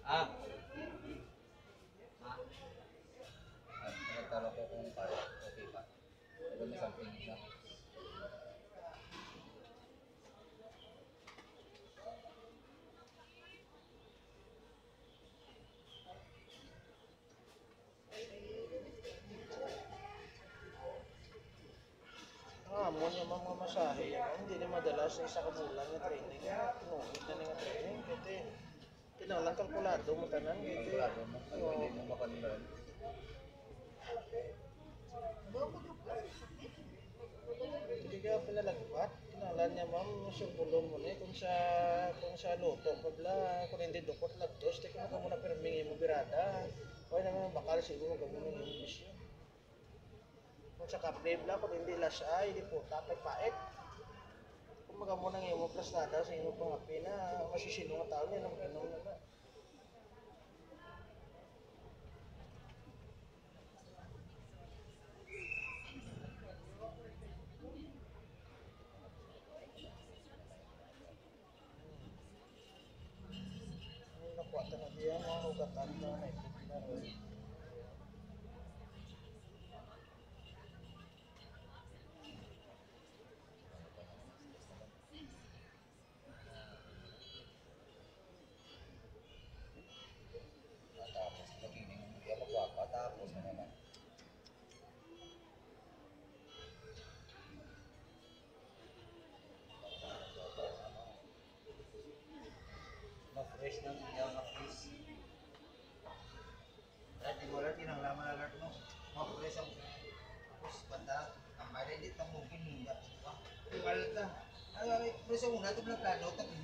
Ah, nagtalo ko kung para okay pa. Ito may something isa. Mo niya mga masahe yan. Hindi na madalas sa isa ka bulan nga training. Tinugit na nga training. Kasi tinalang kalkulado mo tanan. Kalkulado mo, pwede mo makalimutan. Hindi ka pinalagpat. Tinalan niya ma'am, sumbulong mo niya kung sa luto ko bla, kung hindi dukot lagtos, di ka muna perming mo birada. Kaya naman bakal siguro gawin ng bisyo. Kung sa kaple bla, kung hindi lasay, di po tapay paet. Kung maga mo nang imo plasnada sa imo pangapi na masisilong ang tao niya nang ganun na. Nakuha na diyan mga ugatan na naipit na. Tapos, nagiling mo yan magwapa, tapos na naman. Na-fresh ng iyaw na fresh. At di wala tinanglaman alert mo. Ma-fresh ang tapos banda. Ang mali di tamugin niya. Iwala ta. Ay, fresh ang una ito na plano. Tapos